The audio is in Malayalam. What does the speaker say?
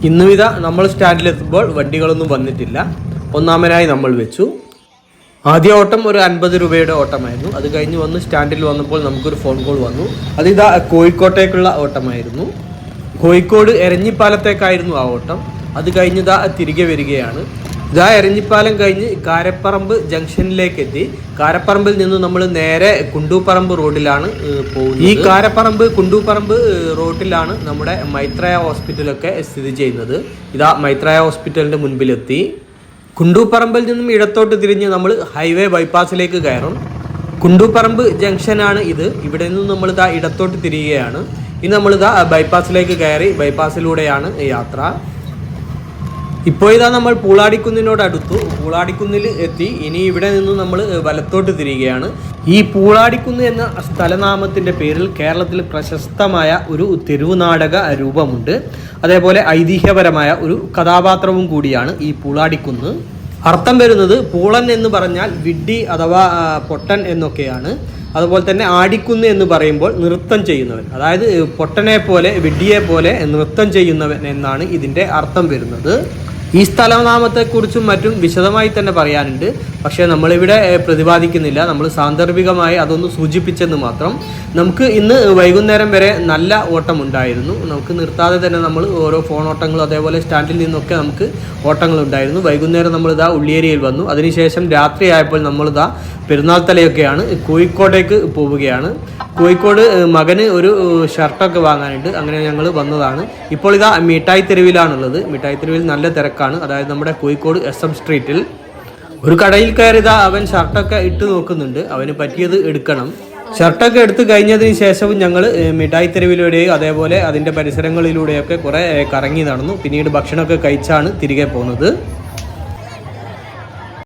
ഇന്നുവിധ നമ്മൾ സ്റ്റാൻഡിലെത്തുമ്പോൾ വണ്ടികളൊന്നും വന്നിട്ടില്ല. ഒന്നാമനായി നമ്മൾ വെച്ചു. ആദ്യ ഓട്ടം ഒരു 50 രൂപയുടെ ഓട്ടമായിരുന്നു. അത് കഴിഞ്ഞ് വന്ന് സ്റ്റാൻഡിൽ വന്നപ്പോൾ നമുക്കൊരു ഫോൺ കോൾ വന്നു. അതിതാ കോഴിക്കോട്ടേക്കുള്ള ഓട്ടമായിരുന്നു. കോഴിക്കോട് എരഞ്ഞിപ്പാലത്തേക്കായിരുന്നു ആ ഓട്ടം. അത് കഴിഞ്ഞിതാ തിരികെ വരികയാണ്. ഇതാ എരഞ്ഞിപ്പാലം കഴിഞ്ഞ് കാരപ്പറമ്പ് ജംഗ്ഷനിലേക്ക് എത്തി. കാരപ്പറമ്പിൽ നിന്ന് നമ്മൾ നേരെ കുണ്ടൂപ്പറമ്പ് റോഡിലാണ് പോകുന്നത്. ഈ കാരപ്പറമ്പ് കുണ്ടൂപ്പറമ്പ് റോഡിലാണ് നമ്മുടെ മൈത്രേയ ഹോസ്പിറ്റലൊക്കെ സ്ഥിതി ചെയ്യുന്നത്. ഇതാ മൈത്രേയ ഹോസ്പിറ്റലിൻ്റെ മുൻപിലെത്തി. കുണ്ടൂപ്പറമ്പിൽ നിന്നും ഇടത്തോട്ട് തിരിഞ്ഞ് നമ്മൾ ഹൈവേ ബൈപ്പാസിലേക്ക് കയറും. കുണ്ടൂപ്പറമ്പ് ജംഗ്ഷനാണ് ഇത്. ഇവിടെ നിന്നും നമ്മൾ ഇതാ ഇടത്തോട്ട് തിരിയുകയാണ്. ഇനി നമ്മളിതാ ബൈപ്പാസിലേക്ക് കയറി. ബൈപ്പാസിലൂടെയാണ് യാത്ര. ഇപ്പോൾ ഇതാ നമ്മൾ പൂളാടിക്കുന്നിനോട് അടുത്തു. പൂളാടിക്കുന്നിൽ എത്തി. ഇനി ഇവിടെ നിന്ന് നമ്മൾ വലത്തോട്ട് തിരിയുകയാണ്. ഈ പൂളാടിക്കുന്ന് എന്ന സ്ഥലനാമത്തിൻ്റെ പേരിൽ കേരളത്തിൽ പ്രശസ്തമായ ഒരു തെരുവുനാടക രൂപമുണ്ട്. അതേപോലെ ഐതിഹ്യപരമായ ഒരു കഥാപാത്രവും കൂടിയാണ് ഈ പൂളാടിക്കുന്ന്. അർത്ഥം വരുന്നത് പൂളൻ എന്ന് പറഞ്ഞാൽ വിഡ്ഢി അഥവാ പൊട്ടൻ എന്നൊക്കെയാണ്. അതുപോലെ തന്നെ ആടിക്കുന്ന് എന്ന് പറയുമ്പോൾ നൃത്തം ചെയ്യുന്നവൻ, അതായത് പൊട്ടനെ പോലെ വിഡ്ഢിയെ പോലെ നൃത്തം ചെയ്യുന്നവൻ എന്നാണ് ഇതിൻ്റെ അർത്ഥം വരുന്നത്. ഈ സ്ഥലനാമത്തെക്കുറിച്ചും മറ്റും വിശദമായി തന്നെ പറയാനുണ്ട്. പക്ഷേ നമ്മളിവിടെ പ്രതിപാദിക്കുന്നില്ല. നമ്മൾ സാന്ദർഭികമായി അതൊന്ന് സൂചിപ്പിച്ചെന്ന് മാത്രം. നമുക്ക് ഇന്ന് വൈകുന്നേരം വരെ നല്ല ഓട്ടമുണ്ടായിരുന്നു. നമുക്ക് നിർത്താതെ തന്നെ നമ്മൾ ഓരോ ഫോൺ ഓട്ടങ്ങളും അതേപോലെ സ്റ്റാൻഡിൽ നിന്നൊക്കെ നമുക്ക് ഓട്ടങ്ങളുണ്ടായിരുന്നു. വൈകുന്നേരം നമ്മളിതാ ഉള്ളിയേരിയയിൽ വന്നു. അതിനുശേഷം രാത്രിയായപ്പോൾ നമ്മളിതാ പെരുന്നാൾ തലയൊക്കെയാണ് കോഴിക്കോട്ടേക്ക് പോവുകയാണ്. കോഴിക്കോട് മകന് ഒരു ഷർട്ടൊക്കെ വാങ്ങാനുണ്ട്. അങ്ങനെ ഞങ്ങൾ വന്നതാണ്. ഇപ്പോൾ ഇതാ മിഠായി തെരുവിലാണുള്ളത്. മിഠായി തെരുവിൽ നല്ല തിരക്കാണ്. അതായത് നമ്മുടെ കോഴിക്കോട് SM സ്ട്രീറ്റിൽ ഒരു കടയിൽ കയറിയതാ അവൻ ഷർട്ടൊക്കെ ഇട്ട് നോക്കുന്നുണ്ട്. അവന് പറ്റിയത് എടുക്കണം. ഷർട്ടൊക്കെ എടുത്തു കഴിഞ്ഞതിന് ശേഷവും ഞങ്ങൾ മിഠായി തെരുവിലൂടെയും അതേപോലെ അതിൻ്റെ പരിസരങ്ങളിലൂടെയൊക്കെ കുറേ കറങ്ങി നടന്നു. പിന്നീട് ഭക്ഷണമൊക്കെ കഴിച്ചാണ് തിരികെ പോകുന്നത്.